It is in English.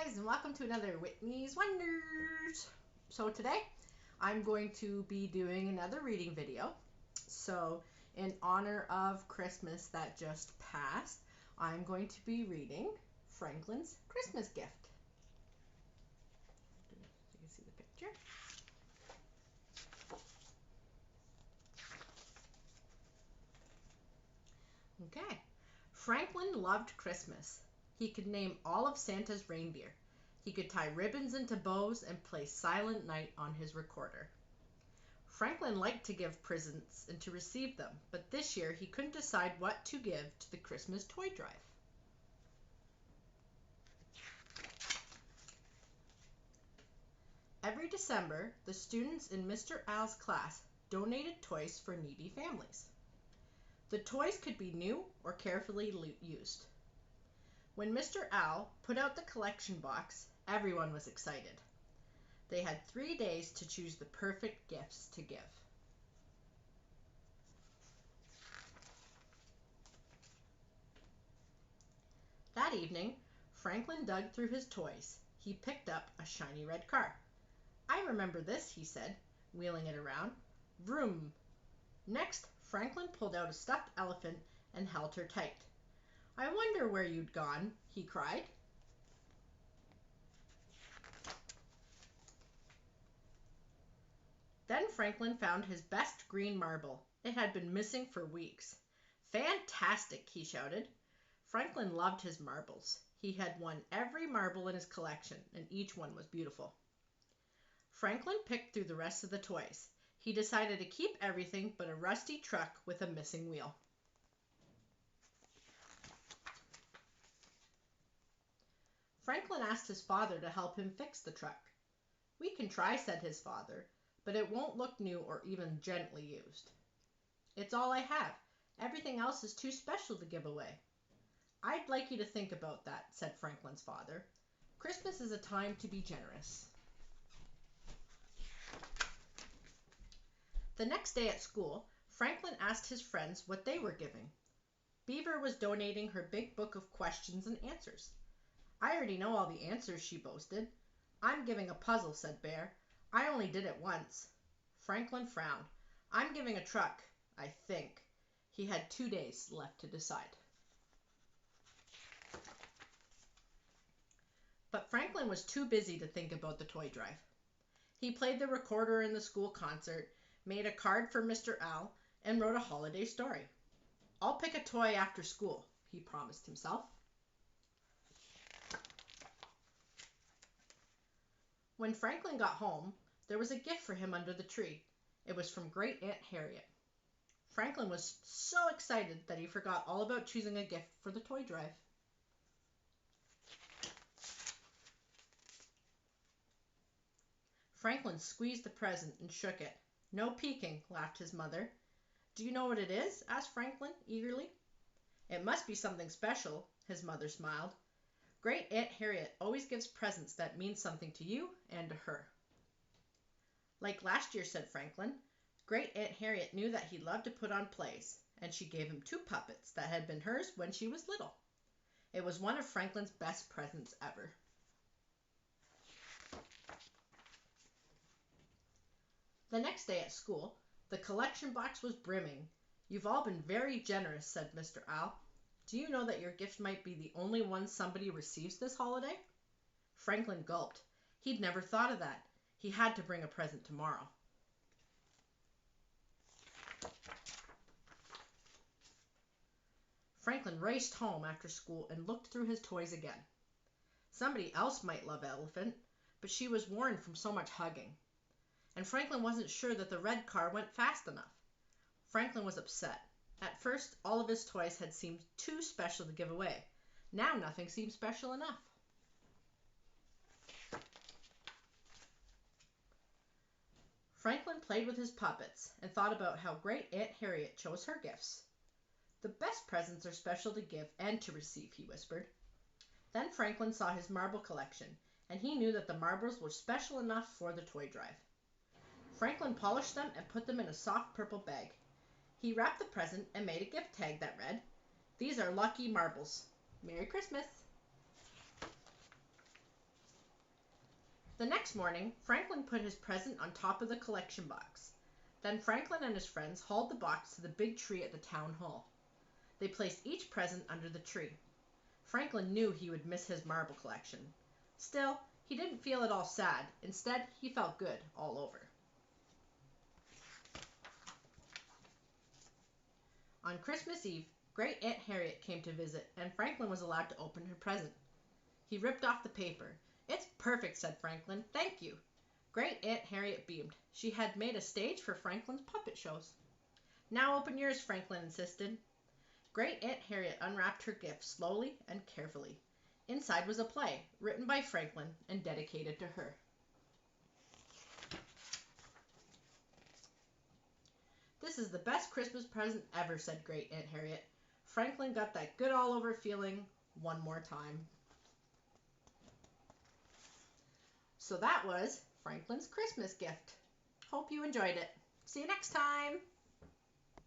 guys, and welcome to another Whitney's Wonders. So today I'm going to be doing another reading video. So in honor of Christmas that just passed, I'm going to be reading Franklin's Christmas Gift. So you can see the picture. Okay. Franklin loved Christmas. He could name all of Santa's reindeer. He could tie ribbons into bows and play Silent Night on his recorder. Franklin liked to give presents and to receive them, but this year he couldn't decide what to give to the Christmas toy drive. Every December, the students in Mr. Al's class donated toys for needy families. The toys could be new or carefully used. When Mr. Al put out the collection box, everyone was excited. They had 3 days to choose the perfect gifts to give. That evening, Franklin dug through his toys. He picked up a shiny red car. "I remember this," he said, wheeling it around. Vroom! Next, Franklin pulled out a stuffed elephant and held her tight. "I wonder where you'd gone," he cried. Then Franklin found his best green marble. It had been missing for weeks. "Fantastic!" he shouted. Franklin loved his marbles. He had won every marble in his collection, and each one was beautiful. Franklin picked through the rest of the toys. He decided to keep everything but a rusty truck with a missing wheel. Franklin asked his father to help him fix the truck. "We can try," said his father, "but it won't look new or even gently used." "It's all I have. Everything else is too special to give away." "I'd like you to think about that," said Franklin's father. "Christmas is a time to be generous." The next day at school, Franklin asked his friends what they were giving. Beaver was donating her big book of questions and answers. "I already know all the answers," she boasted. "I'm giving a puzzle," said Bear. "I only did it once." Franklin frowned. "I'm giving a truck, I think." He had 2 days left to decide. But Franklin was too busy to think about the toy drive. He played the recorder in the school concert, made a card for Mr. Al, and wrote a holiday story. "I'll pick a toy after school," he promised himself. When Franklin got home, there was a gift for him under the tree. It was from Great Aunt Harriet. Franklin was so excited that he forgot all about choosing a gift for the toy drive. Franklin squeezed the present and shook it. "No peeking," laughed his mother. "Do you know what it is?" asked Franklin eagerly. "It must be something special," his mother smiled. "Great Aunt Harriet always gives presents that mean something to you and to her." "Like last year," said Franklin. "Great Aunt Harriet knew that he loved to put on plays, and she gave him 2 puppets that had been hers when she was little." It was one of Franklin's best presents ever. The next day at school, the collection box was brimming. "You've all been very generous," said Mr. Al. "Do you know that your gift might be the only one somebody receives this holiday?" Franklin gulped. He'd never thought of that. He had to bring a present tomorrow. Franklin raced home after school and looked through his toys again. Somebody else might love Elephant, but she was worn from so much hugging. And Franklin wasn't sure that the red car went fast enough. Franklin was upset. At first, all of his toys had seemed too special to give away. Now nothing seemed special enough. Franklin played with his puppets and thought about how Great Aunt Harriet chose her gifts. "The best presents are special to give and to receive," he whispered. Then Franklin saw his marble collection, and he knew that the marbles were special enough for the toy drive. Franklin polished them and put them in a soft purple bag. He wrapped the present and made a gift tag that read, "These are lucky marbles. Merry Christmas." The next morning, Franklin put his present on top of the collection box. Then Franklin and his friends hauled the box to the big tree at the town hall. They placed each present under the tree. Franklin knew he would miss his marble collection. Still, he didn't feel at all sad. Instead, he felt good all over. On Christmas Eve, Great Aunt Harriet came to visit, and Franklin was allowed to open her present. He ripped off the paper. "It's perfect," said Franklin. "Thank you." Great Aunt Harriet beamed. She had made a stage for Franklin's puppet shows. "Now open yours," Franklin insisted. Great Aunt Harriet unwrapped her gift slowly and carefully. Inside was a play, written by Franklin and dedicated to her. "This is the best Christmas present ever," said Great Aunt Harriet. Franklin got that good all over feeling one more time. So that was Franklin's Christmas gift. Hope you enjoyed it. See you next time.